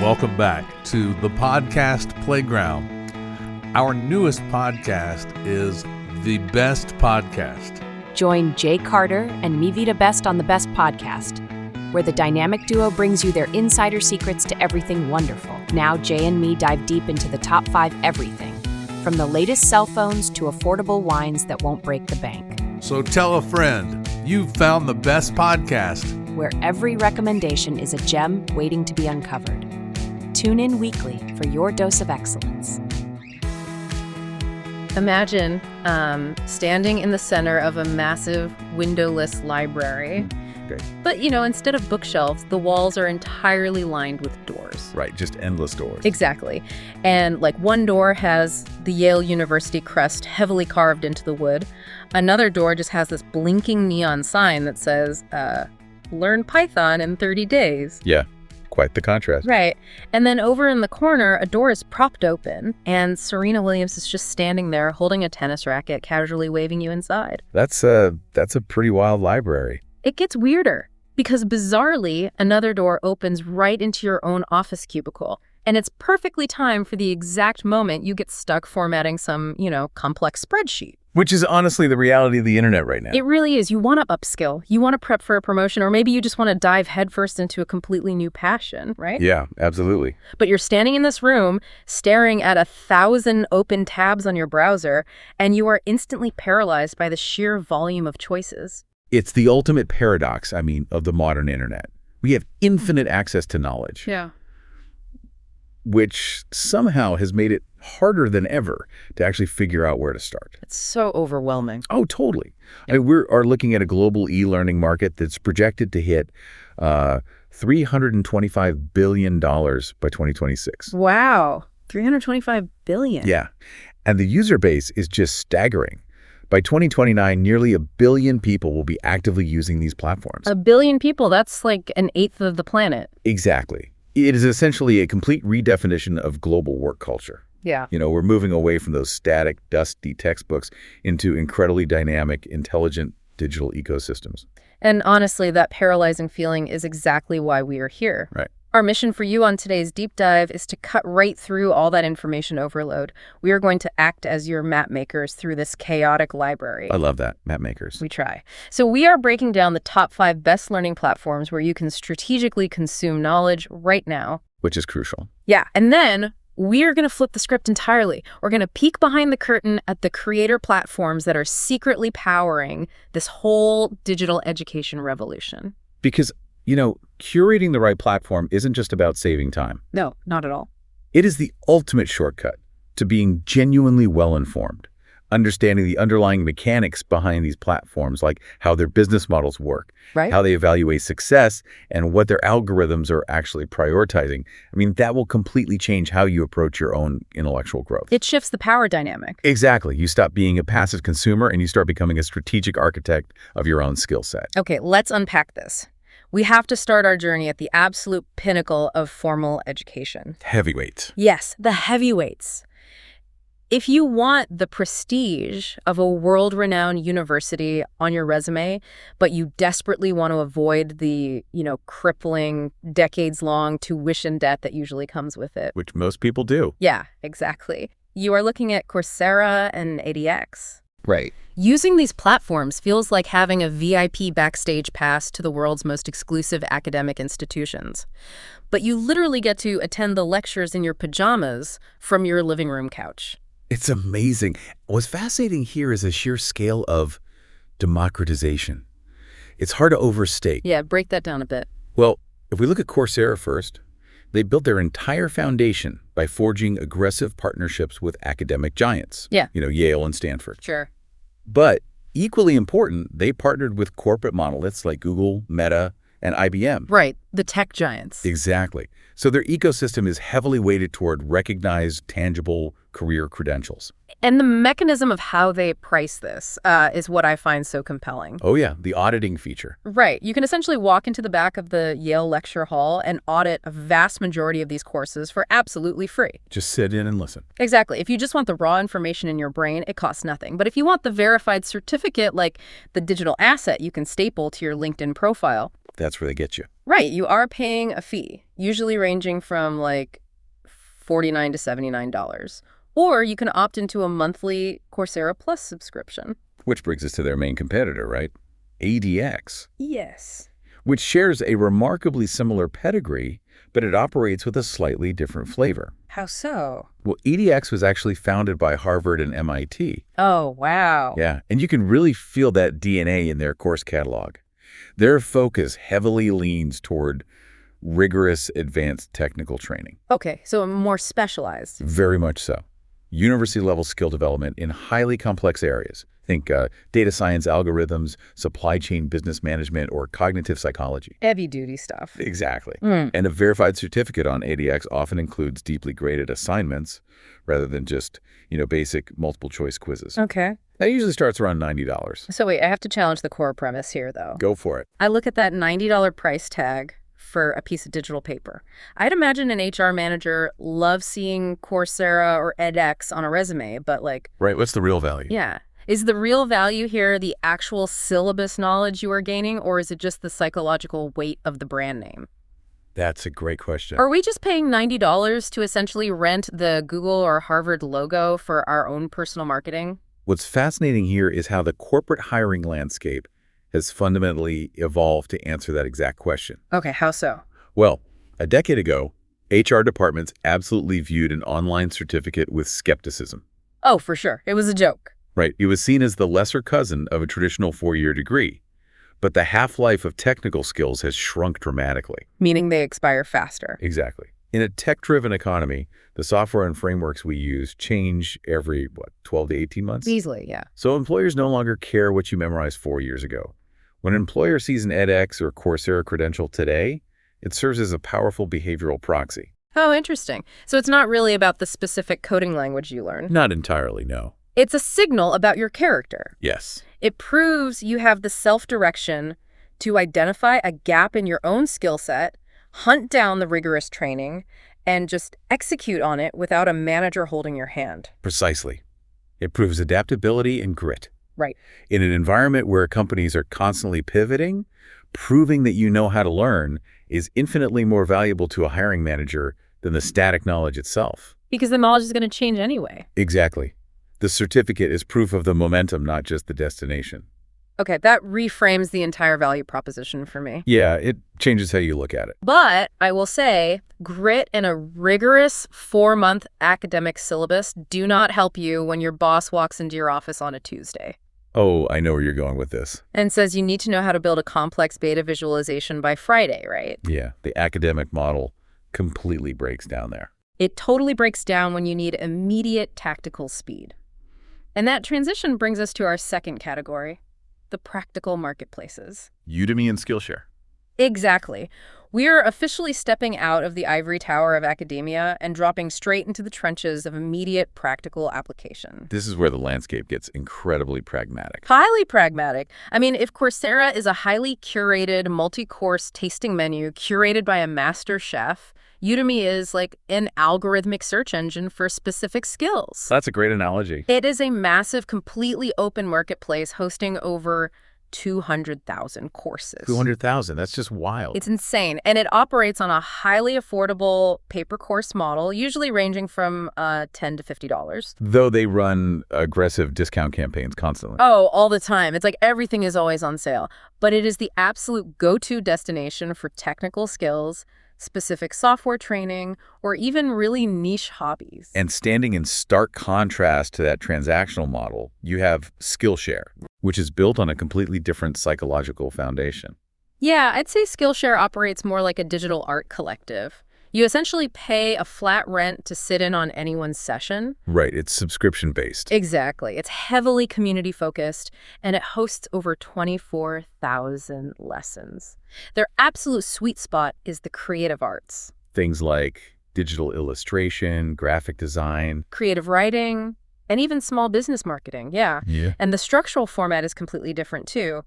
welcome back to the podcast playground. Our newest podcast is The Best Podcast. Join Jay Carter and me, Vida Best, on The Best Podcast, where the dynamic duo brings you their insider secrets to everything wonderful. Now, Jay and me dive deep into the top 5 everything, from the latest cell phones to affordable wines that won't break the bank. So tell a friend, you've found The Best Podcast, where every recommendation is a gem waiting to be uncovered. Tune in weekly for your dose of excellence. Imagine standing in the center of a massive windowless library. Okay. But, instead of bookshelves, the walls are entirely lined with doors. Right, just endless doors. Exactly. And one door has the Yale University crest heavily carved into the wood. Another door just has this blinking neon sign that says, learn Python in 30 days. Yeah, quite the contrast. Right. And then over in the corner, a door is propped open, and Serena Williams is just standing there holding a tennis racket, casually waving you inside. That's a pretty wild library. It gets weirder, because bizarrely, another door opens right into your own office cubicle. And it's perfectly timed for the exact moment you get stuck formatting some, complex spreadsheet. Which is honestly the reality of the internet right now. It really is. You want to upskill. You want to prep for a promotion, or maybe you just want to dive headfirst into a completely new passion, right? Yeah, absolutely. But you're standing in this room, staring at 1,000 open tabs on your browser, and you are instantly paralyzed by the sheer volume of choices. It's the ultimate paradox, of the modern internet. We have infinite access to knowledge. Yeah. Which somehow has made it harder than ever to actually figure out where to start. It's so overwhelming. Oh, totally. We are looking at a global e-learning market that's projected to hit $325 billion by 2026. Wow. $325 billion. Yeah. And the user base is just staggering. By 2029, nearly 1 billion people will be actively using these platforms. 1 billion people, that's like an eighth of the planet. Exactly. It is essentially a complete redefinition of global work culture. Yeah. We're moving away from those static, dusty textbooks into incredibly dynamic, intelligent digital ecosystems. And honestly, that paralyzing feeling is exactly why we are here. Right. Our mission for you on today's deep dive is to cut right through all that information overload. We are going to act as your map makers through this chaotic library. I love that, map makers. We try. So we are breaking down the top 5 best learning platforms where you can strategically consume knowledge right now. Which is crucial. Yeah, and then we are going to flip the script entirely. We're going to peek behind the curtain at the creator platforms that are secretly powering this whole digital education revolution. Because curating the right platform isn't just about saving time. No, not at all. It is the ultimate shortcut to being genuinely well-informed, understanding the underlying mechanics behind these platforms, like how their business models work, right? How they evaluate success, and what their algorithms are actually prioritizing. That will completely change how you approach your own intellectual growth. It shifts the power dynamic. Exactly. You stop being a passive consumer and you start becoming a strategic architect of your own skill set. Okay, let's unpack this. We have to start our journey at the absolute pinnacle of formal education. Heavyweights. Yes, the heavyweights. If you want the prestige of a world-renowned university on your resume, but you desperately want to avoid the, crippling, decades-long tuition debt that usually comes with it. Which most people do. Yeah, exactly. You are looking at Coursera and ADX. Right. Using these platforms feels like having a VIP backstage pass to the world's most exclusive academic institutions. But you literally get to attend the lectures in your pajamas from your living room couch. It's amazing. What's fascinating here is the sheer scale of democratization. It's hard to overstate. Yeah, break that down a bit. Well, if we look at Coursera first, they built their entire foundation by forging aggressive partnerships with academic giants. Yeah. Yale and Stanford. Sure. But equally important, they partnered with corporate monoliths like Google, Meta, and IBM. Right, the tech giants. Exactly. So their ecosystem is heavily weighted toward recognized, tangible career credentials. And the mechanism of how they price this is what I find so compelling. Oh yeah, the auditing feature. Right. You can essentially walk into the back of the Yale lecture hall and audit a vast majority of these courses for absolutely free. Just sit in and listen. Exactly. If you just want the raw information in your brain, it costs nothing. But if you want the verified certificate, like the digital asset you can staple to your LinkedIn profile, That's where they get you. Right, you are paying a fee, usually ranging from like $49 to $79. Or you can opt into a monthly Coursera Plus subscription. Which brings us to their main competitor, right? ADX. Yes. Which shares a remarkably similar pedigree, but it operates with a slightly different flavor. How so? Well, ADX was actually founded by Harvard and MIT. Oh, wow. Yeah, and you can really feel that DNA in their course catalog. Their focus heavily leans toward rigorous advanced technical training. Okay, so more specialized. Very much so. University-level skill development in highly complex areas. Think data science algorithms, supply chain business management, or cognitive psychology. Heavy-duty stuff. Exactly. And a verified certificate on ADX often includes deeply graded assignments rather than just, basic multiple-choice quizzes. Okay. That usually starts around $90. So wait, I have to challenge the core premise here, though. Go for it. I look at that $90 price tag for a piece of digital paper. I'd imagine an HR manager loves seeing Coursera or edX on a resume, but Right, what's the real value? Yeah. Is the real value here the actual syllabus knowledge you are gaining, or is it just the psychological weight of the brand name? That's a great question. Are we just paying $90 to essentially rent the Google or Harvard logo for our own personal marketing? What's fascinating here is how the corporate hiring landscape has fundamentally evolved to answer that exact question. Okay, how so? Well, a decade ago, HR departments absolutely viewed an online certificate with skepticism. Oh, for sure. It was a joke. Right. It was seen as the lesser cousin of a traditional four-year degree. But the half-life of technical skills has shrunk dramatically. Meaning they expire faster. Exactly. In a tech-driven economy, the software and frameworks we use change every, 12 to 18 months? Easily, yeah. So employers no longer care what you memorized 4 years ago. When an employer sees an edX or Coursera credential today, it serves as a powerful behavioral proxy. Oh, interesting. So it's not really about the specific coding language you learn. Not entirely, no. It's a signal about your character. Yes. It proves you have the self-direction to identify a gap in your own skill set, hunt down the rigorous training, and just execute on it without a manager holding your hand. Precisely. It proves adaptability and grit. Right. In an environment where companies are constantly pivoting, proving that you know how to learn is infinitely more valuable to a hiring manager than the static knowledge itself. Because the knowledge is going to change anyway. Exactly. The certificate is proof of the momentum, not just the destination. Okay, that reframes the entire value proposition for me. Yeah, it changes how you look at it. But I will say, grit and a rigorous 4-month academic syllabus do not help you when your boss walks into your office on a Tuesday. Oh, I know where you're going with this. And says you need to know how to build a complex beta visualization by Friday, right? Yeah, the academic model completely breaks down there. It totally breaks down when you need immediate tactical speed. And that transition brings us to our second category, the practical marketplaces. Udemy and Skillshare. Exactly. We are officially stepping out of the ivory tower of academia and dropping straight into the trenches of immediate practical application. This is where the landscape gets incredibly pragmatic. Highly pragmatic. I mean, if Coursera is a highly curated multi-course tasting menu curated by a master chef, Udemy is like an algorithmic search engine for specific skills. That's a great analogy. It is a massive, completely open marketplace hosting over 200,000 courses. 200,000. That's just wild. It's insane. And it operates on a highly affordable pay-per-course model, usually ranging from $10 to $50. Though they run aggressive discount campaigns constantly. Oh, all the time. It's like everything is always on sale. But it is the absolute go-to destination for technical skills, specific software training, or even really niche hobbies. And standing in stark contrast to that transactional model, you have Skillshare, which is built on a completely different psychological foundation. Yeah, I'd say Skillshare operates more like a digital art collective. You essentially pay a flat rent to sit in on anyone's session. Right, it's subscription-based. Exactly. It's heavily community-focused, and it hosts over 24,000 lessons. Their absolute sweet spot is the creative arts. Things like digital illustration, graphic design, creative writing, and even small business marketing, yeah. And the structural format is completely different, too.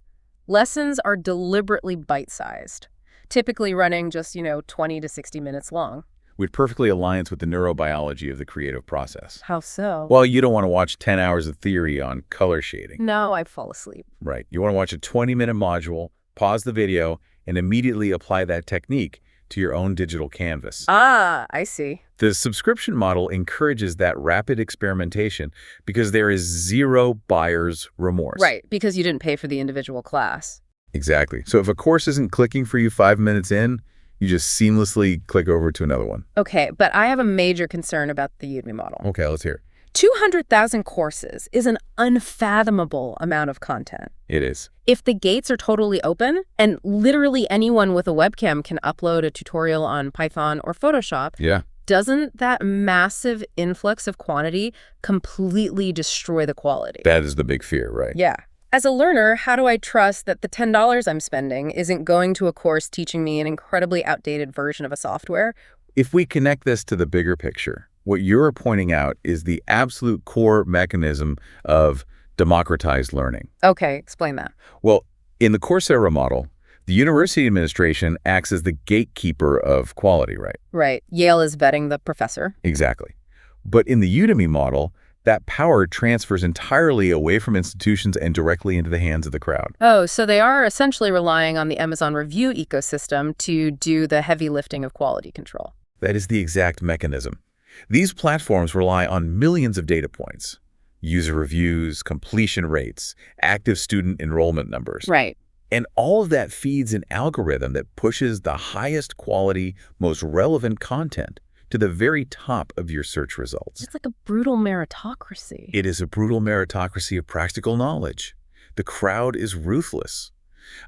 Lessons are deliberately bite-sized, typically running just, 20 to 60 minutes long. Which perfectly aligns with the neurobiology of the creative process. How so? Well, you don't want to watch 10 hours of theory on color shading. No, I fall asleep. Right. You want to watch a 20-minute module, pause the video, and immediately apply that technique to your own digital canvas. Ah, I see. The subscription model encourages that rapid experimentation because there is zero buyer's remorse. Right, because you didn't pay for the individual class. Exactly. So if a course isn't clicking for you 5 minutes in, you just seamlessly click over to another one. Okay, but I have a major concern about the Udemy model. Okay, let's hear it. 200,000 courses is an unfathomable amount of content. It is. If the gates are totally open and literally anyone with a webcam can upload a tutorial on Python or Photoshop, Yeah. doesn't that massive influx of quantity completely destroy the quality? That is the big fear, right? Yeah. As a learner, how do I trust that the $10 I'm spending isn't going to a course teaching me an incredibly outdated version of a software? If we connect this to the bigger picture, what you're pointing out is the absolute core mechanism of democratized learning. Okay, explain that. Well, in the Coursera model, the university administration acts as the gatekeeper of quality, right? Right. Yale is vetting the professor. Exactly. But in the Udemy model, that power transfers entirely away from institutions and directly into the hands of the crowd. Oh, so they are essentially relying on the Amazon review ecosystem to do the heavy lifting of quality control. That is the exact mechanism. These platforms rely on millions of data points, user reviews, completion rates, active student enrollment numbers. Right. And all of that feeds an algorithm that pushes the highest quality, most relevant content to the very top of your search results. It's like a brutal meritocracy. It is a brutal meritocracy of practical knowledge. The crowd is ruthless.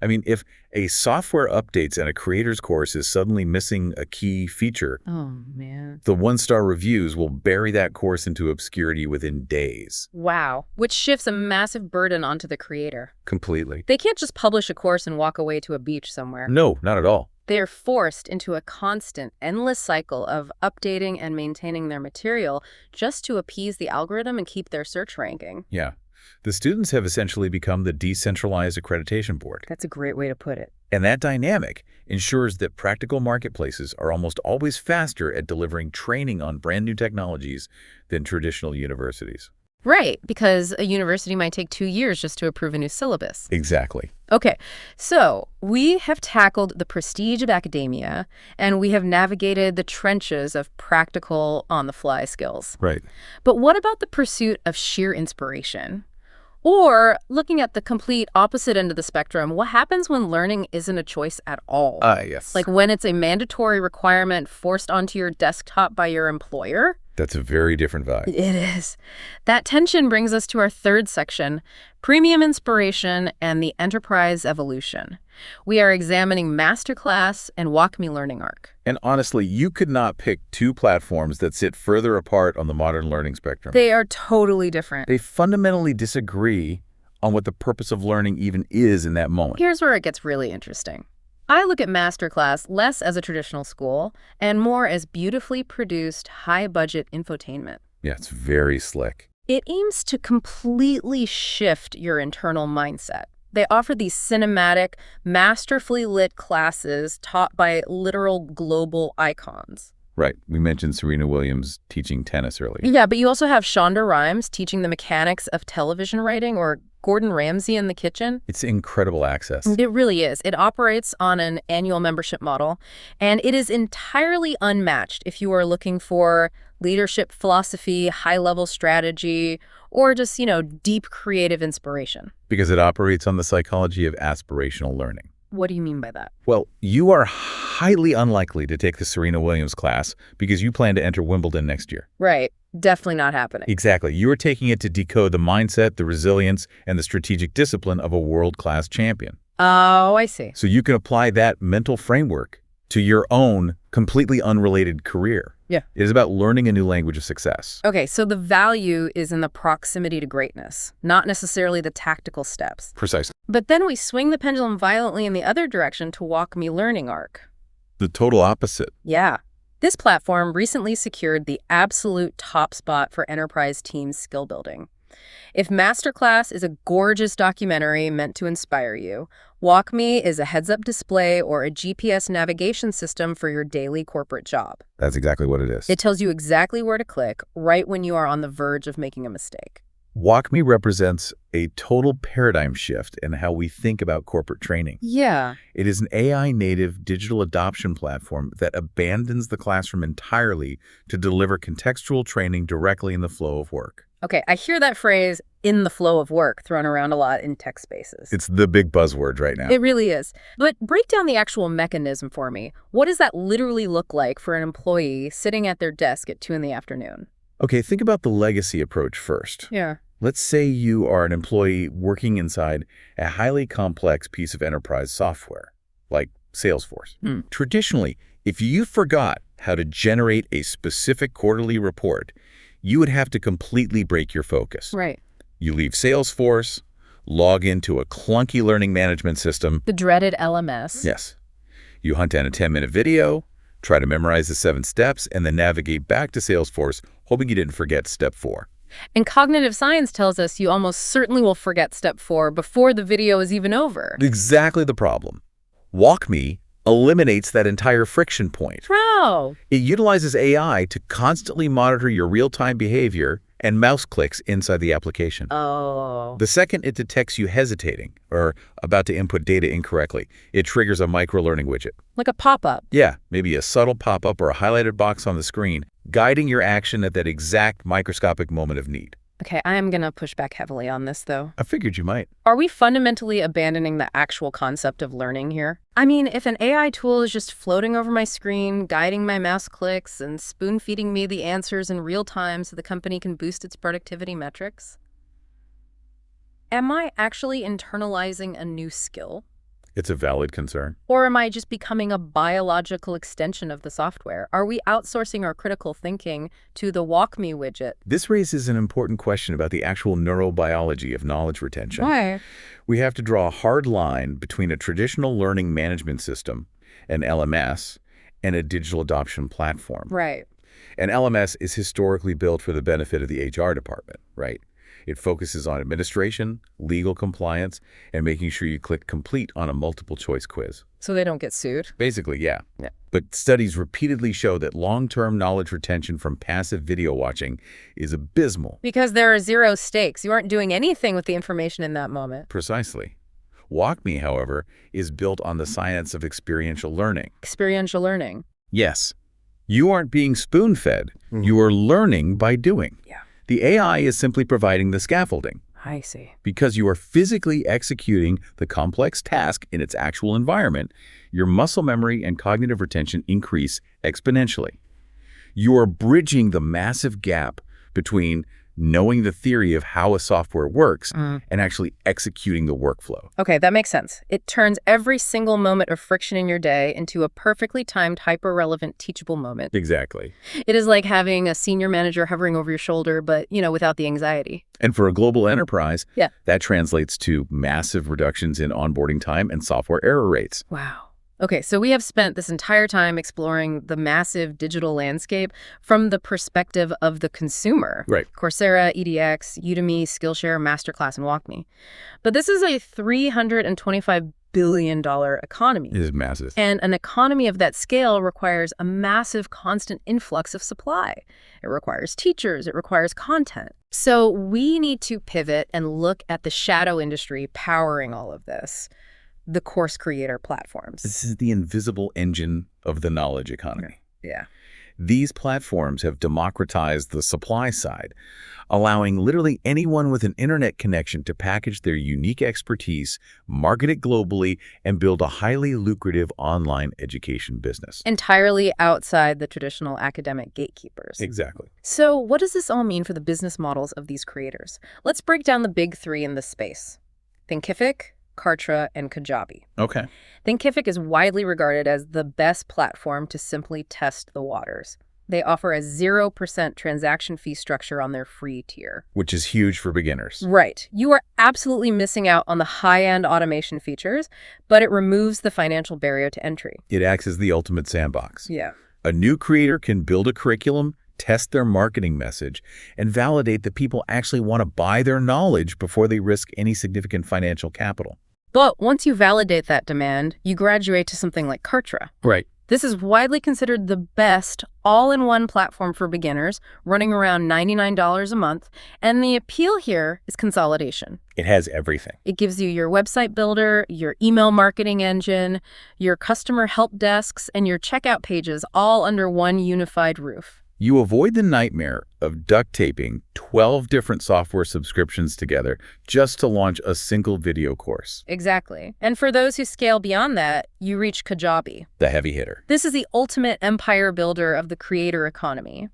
I mean, if a software updates and a creator's course is suddenly missing a key feature, Oh, man. the one-star reviews will bury that course into obscurity within days. Wow. Which shifts a massive burden onto the creator. Completely. They can't just publish a course and walk away to a beach somewhere. No, not at all. They are forced into a constant, endless cycle of updating and maintaining their material just to appease the algorithm and keep their search ranking. Yeah. The students have essentially become the decentralized accreditation board. That's a great way to put it. And that dynamic ensures that practical marketplaces are almost always faster at delivering training on brand new technologies than traditional universities. Right, because a university might take 2 years just to approve a new syllabus. Exactly. Okay, so we have tackled the prestige of academia, and we have navigated the trenches of practical, on-the-fly skills. Right. But what about the pursuit of sheer inspiration? Or, looking at the complete opposite end of the spectrum, what happens when learning isn't a choice at all? Yes. Like when it's a mandatory requirement forced onto your desktop by your employer? That's a very different vibe. It is. That tension brings us to our third section, premium inspiration and the enterprise evolution. We are examining MasterClass and WalkMe Learning Arc. And honestly, you could not pick two platforms that sit further apart on the modern learning spectrum. They are totally different. They fundamentally disagree on what the purpose of learning even is in that moment. Here's where it gets really interesting. I look at MasterClass less as a traditional school and more as beautifully produced, high-budget infotainment. Yeah, it's very slick. It aims to completely shift your internal mindset. They offer these cinematic, masterfully lit classes taught by literal global icons. Right. We mentioned Serena Williams teaching tennis earlier. Yeah, but you also have Shonda Rhimes teaching the mechanics of television writing, or Gordon Ramsay in the kitchen. It's incredible access. It really is. It operates on an annual membership model, and it is entirely unmatched if you are looking for leadership philosophy, high-level strategy, or just, deep creative inspiration. Because it operates on the psychology of aspirational learning. What do you mean by that? Well, you are highly unlikely to take the Serena Williams class because you plan to enter Wimbledon next year. Right. Definitely not happening. Exactly. You are taking it to decode the mindset, the resilience, and the strategic discipline of a world-class champion. Oh, I see. So you can apply that mental framework to your own completely unrelated career. Yeah. It is about learning a new language of success. Okay, so the value is in the proximity to greatness, not necessarily the tactical steps. Precisely. But then we swing the pendulum violently in the other direction to WalkMe Learning Arc. The total opposite. Yeah. This platform recently secured the absolute top spot for enterprise team skill building. If MasterClass is a gorgeous documentary meant to inspire you, WalkMe is a heads-up display or a GPS navigation system for your daily corporate job. That's exactly what it is. It tells you exactly where to click right when you are on the verge of making a mistake. WalkMe represents a total paradigm shift in how we think about corporate training. Yeah. It is an AI-native digital adoption platform that abandons the classroom entirely to deliver contextual training directly in the flow of work. Okay, I hear that phrase, in the flow of work, thrown around a lot in tech spaces. It's the big buzzword right now. It really is. But break down the actual mechanism for me. What does that literally look like for an employee sitting at their desk at 2 p.m? Okay, think about the legacy approach first. Yeah. Let's say you are an employee working inside a highly complex piece of enterprise software, like Salesforce. Traditionally, if you forgot how to generate a specific quarterly report, you would have to completely break your focus. Right. You leave Salesforce, log into a clunky learning management system. The dreaded LMS. Yes. You hunt down a 10-minute video, try to memorize the 7 steps, and then navigate back to Salesforce, hoping you didn't forget step 4. And cognitive science tells us you almost certainly will forget step 4 before the video is even over. Exactly the problem. WalkMe eliminates that entire friction point. Wow. It utilizes AI to constantly monitor your real-time behavior and mouse clicks inside the application. Oh. The second it detects you hesitating or about to input data incorrectly, it triggers a micro-learning widget. Like a pop-up. Yeah, maybe a subtle pop-up or a highlighted box on the screen, guiding your action at that exact microscopic moment of need. Okay, I am going to push back heavily on this, though. I figured you might. Are we fundamentally abandoning the actual concept of learning here? I mean, if an AI tool is just floating over my screen, guiding my mouse clicks, and spoon-feeding me the answers in real time so the company can boost its productivity metrics, am I actually internalizing a new skill? It's a valid concern. Or am I just becoming a biological extension of the software? Are we outsourcing our critical thinking to the WalkMe widget? This raises an important question about the actual neurobiology of knowledge retention. Why? We have to draw a hard line between a traditional learning management system, an LMS, and a digital adoption platform. Right. An LMS is historically built for the benefit of the HR department, right? It focuses on administration, legal compliance, and making sure you click complete on a multiple-choice quiz. So they don't get sued? Basically, yeah. But studies repeatedly show that long-term knowledge retention from passive video watching is abysmal. Because there are 0 stakes. You aren't doing anything with the information in that moment. Precisely. WalkMe, however, is built on the science of experiential learning. Experiential learning. Yes. You aren't being spoon-fed. You are learning by doing. Yeah. The AI is simply providing the scaffolding. I see. Because you are physically executing the complex task in its actual environment, your muscle memory and cognitive retention increase exponentially. You are bridging the massive gap between knowing the theory of how a software works and actually executing the workflow. Okay, that makes sense. It turns every single moment of friction in your day into a perfectly timed, hyper-relevant, teachable moment. Exactly. It is like having a senior manager hovering over your shoulder, but, without the anxiety. And for a global enterprise, Yeah. that translates to massive reductions in onboarding time and software error rates. Wow. Okay, so we have spent this entire time exploring the massive digital landscape from the perspective of the consumer. Right. Coursera, EDX, Udemy, Skillshare, MasterClass, and WalkMe. But this is a $325 billion economy. It is massive. And an economy of that scale requires a massive constant influx of supply. It requires teachers. It requires content. So we need to pivot and look at the shadow industry powering all of this. The course creator platforms. This is the invisible engine of the knowledge economy. Yeah. These platforms have democratized the supply side, allowing literally anyone with an internet connection to package their unique expertise, market it globally, and build a highly lucrative online education business. Entirely outside the traditional academic gatekeepers. Exactly. So what does this all mean for the business models of these creators? Let's break down the big 3 in this space. Thinkific, Kartra, and Kajabi. Okay. Thinkific is widely regarded as the best platform to simply test the waters. They offer a 0% transaction fee structure on their free tier. Which is huge for beginners. Right. You are absolutely missing out on the high-end automation features, but it removes the financial barrier to entry. It acts as the ultimate sandbox. Yeah. A new creator can build a curriculum, test their marketing message, and validate that people actually want to buy their knowledge before they risk any significant financial capital. But once you validate that demand, you graduate to something like Kartra. Right. This is widely considered the best all-in-one platform for beginners, running around $99 a month, and the appeal here is consolidation. It has everything. It gives you your website builder, your email marketing engine, your customer help desks, and your checkout pages all under one unified roof. You avoid the nightmare of duct taping 12 different software subscriptions together just to launch a single video course. Exactly. And for those who scale beyond that, you reach Kajabi, The heavy hitter. This is the ultimate empire builder of the creator economy.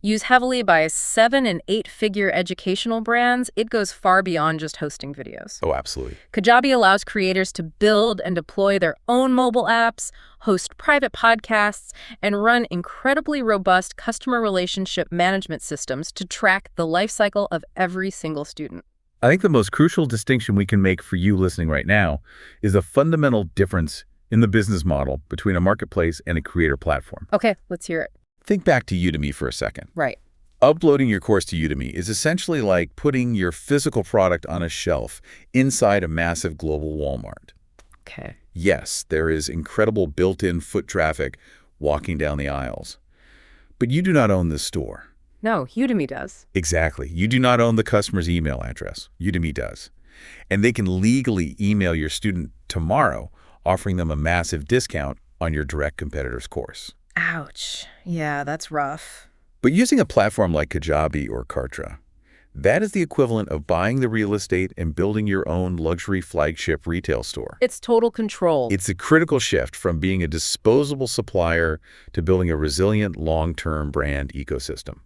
Used heavily by 7- and 8-figure educational brands, it goes far beyond just hosting videos. Oh, absolutely. Kajabi allows creators to build and deploy their own mobile apps, host private podcasts, and run incredibly robust customer relationship management systems to track the life cycle of every single student. I think the most crucial distinction we can make for you listening right now is a fundamental difference in the business model between a marketplace and a creator platform. Okay, let's hear it. Think back to Udemy for a second. Right. Uploading your course to Udemy is essentially like putting your physical product on a shelf inside a massive global Walmart. Okay. Yes, there is incredible built-in foot traffic walking down the aisles. But you do not own the store. No, Udemy does. Exactly. You do not own the customer's email address. Udemy does. And they can legally email your student tomorrow, offering them a massive discount on your direct competitor's course. Ouch. Yeah, that's rough. But using a platform like Kajabi or Kartra, that is the equivalent of buying the real estate and building your own luxury flagship retail store. It's total control. It's a critical shift from being a disposable supplier to building a resilient long-term brand ecosystem.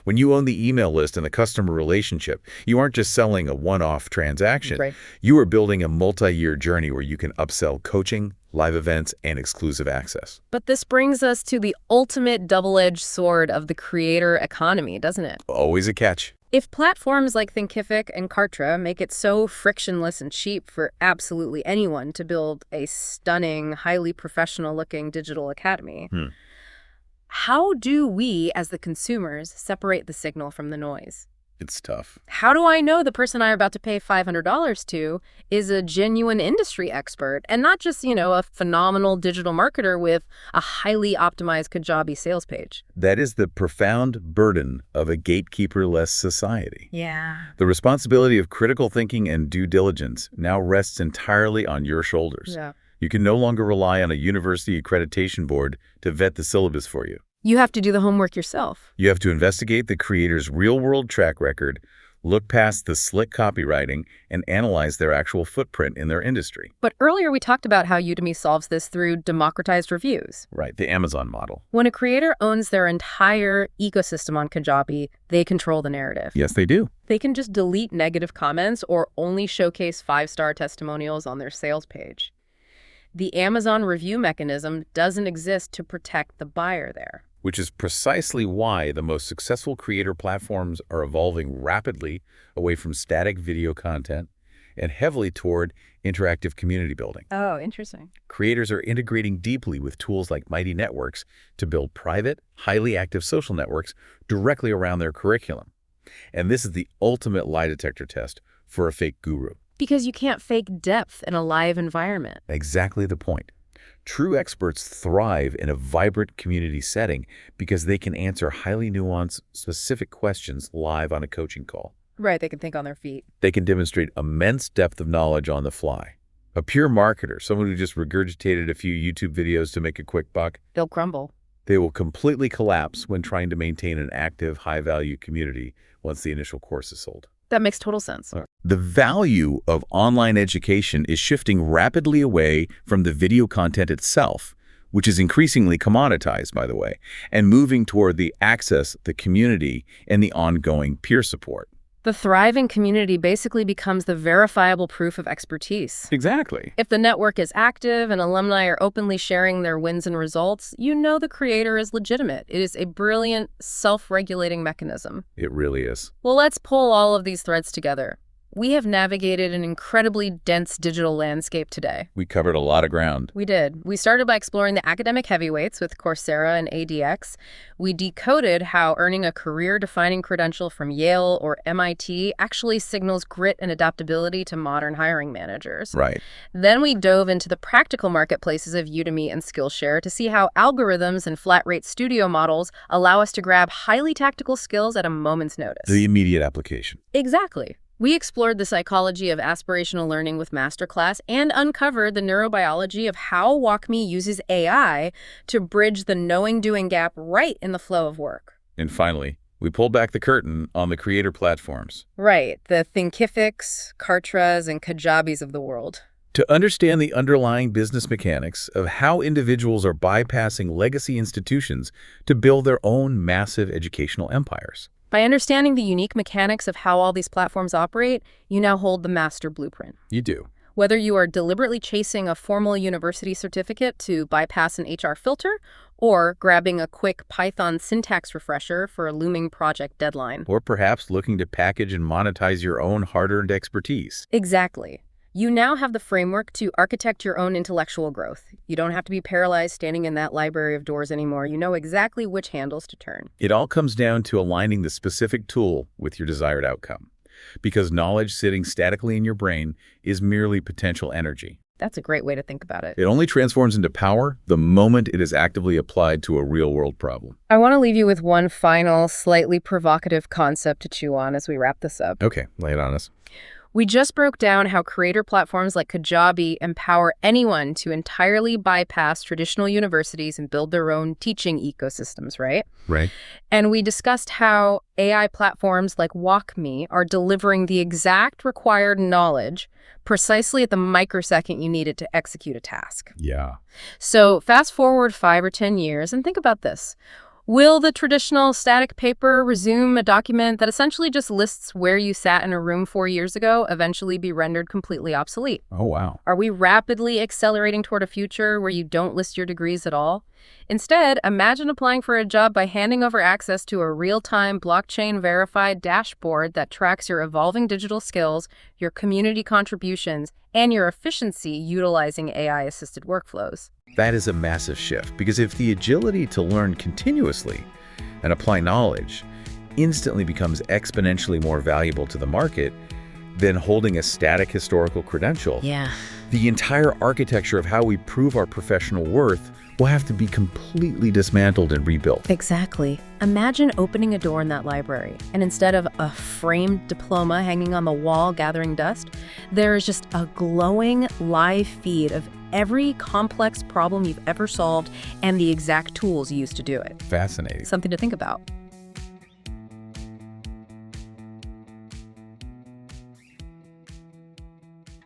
When you own the email list and the customer relationship, you aren't just selling a one-off transaction. Right. You are building a multi-year journey where you can upsell coaching, live events, and exclusive access. But this brings us to the ultimate double-edged sword of the creator economy, doesn't it? Always a catch. If platforms like Thinkific and Kartra make it so frictionless and cheap for absolutely anyone to build a stunning, highly professional-looking digital academy, how do we, as the consumers, separate the signal from the noise? It's tough. How do I know the person I'm about to pay $500 to is a genuine industry expert and not just, a phenomenal digital marketer with a highly optimized Kajabi sales page? That is the profound burden of a gatekeeper-less society. Yeah. The responsibility of critical thinking and due diligence now rests entirely on your shoulders. Yeah. You can no longer rely on a university accreditation board to vet the syllabus for you. You have to do the homework yourself. You have to investigate the creator's real-world track record, look past the slick copywriting, and analyze their actual footprint in their industry. But earlier we talked about how Udemy solves this through democratized reviews. Right, the Amazon model. When a creator owns their entire ecosystem on Kajabi, they control the narrative. Yes, they do. They can just delete negative comments or only showcase 5-star testimonials on their sales page. The Amazon review mechanism doesn't exist to protect the buyer there. Which is precisely why the most successful creator platforms are evolving rapidly away from static video content and heavily toward interactive community building. Oh, interesting. Creators are integrating deeply with tools like Mighty Networks to build private, highly active social networks directly around their curriculum. And this is the ultimate lie detector test for a fake guru. Because you can't fake depth in a live environment. Exactly the point. True experts thrive in a vibrant community setting because they can answer highly nuanced, specific questions live on a coaching call. Right, they can think on their feet. They can demonstrate immense depth of knowledge on the fly. A pure marketer, someone who just regurgitated a few YouTube videos to make a quick buck, They'll crumble. they will completely collapse when trying to maintain an active, high-value community once the initial course is sold. That makes total sense. The value of online education is shifting rapidly away from the video content itself, which is increasingly commoditized, by the way, and moving toward the access, the community, and the ongoing peer support. The thriving community basically becomes the verifiable proof of expertise. Exactly. If the network is active and alumni are openly sharing their wins and results, you know the creator is legitimate. It is a brilliant, self-regulating mechanism. It really is. Well, let's pull all of these threads together. We have navigated an incredibly dense digital landscape today. We covered a lot of ground. We did. We started by exploring the academic heavyweights with Coursera and ADX. We decoded how earning a career-defining credential from Yale or MIT actually signals grit and adaptability to modern hiring managers. Right. Then we dove into the practical marketplaces of Udemy and Skillshare to see how algorithms and flat-rate studio models allow us to grab highly tactical skills at a moment's notice. The immediate application. Exactly. We explored the psychology of aspirational learning with MasterClass and uncovered the neurobiology of how WalkMe uses AI to bridge the knowing-doing gap right in the flow of work. And finally, we pulled back the curtain on the creator platforms. Right, the Thinkifics, Kartras, and Kajabis of the world. To understand the underlying business mechanics of how individuals are bypassing legacy institutions to build their own massive educational empires. By understanding the unique mechanics of how all these platforms operate, you now hold the master blueprint. You do. Whether you are deliberately chasing a formal university certificate to bypass an HR filter, or grabbing a quick Python syntax refresher for a looming project deadline. Or perhaps looking to package and monetize your own hard-earned expertise. Exactly. You now have the framework to architect your own intellectual growth. You don't have to be paralyzed standing in that library of doors anymore. You know exactly which handles to turn. It all comes down to aligning the specific tool with your desired outcome. Because knowledge sitting statically in your brain is merely potential energy. That's a great way to think about it. It only transforms into power the moment it is actively applied to a real-world problem. I want to leave you with one final, slightly provocative concept to chew on as we wrap this up. Okay, lay it on us. We just broke down how creator platforms like Kajabi empower anyone to entirely bypass traditional universities and build their own teaching ecosystems, right? Right. And we discussed how AI platforms like WalkMe are delivering the exact required knowledge precisely at the microsecond you need it to execute a task. Yeah. So fast forward 5 or 10 years and think about this. Will the traditional static paper resume a document that essentially just lists where you sat in a room 4 years ago eventually be rendered completely obsolete? Oh, wow. Are we rapidly accelerating toward a future where you don't list your degrees at all? Instead, imagine applying for a job by handing over access to a real-time blockchain-verified dashboard that tracks your evolving digital skills, your community contributions, and your efficiency utilizing AI-assisted workflows. That is a massive shift, because if the agility to learn continuously and apply knowledge instantly becomes exponentially more valuable to the market than holding a static historical credential, the entire architecture of how we prove our professional worth will have to be completely dismantled and rebuilt. Exactly. Imagine opening a door in that library, and instead of a framed diploma hanging on the wall gathering dust, there is just a glowing live feed of every complex problem you've ever solved and the exact tools you used to do it. Fascinating. Something to think about.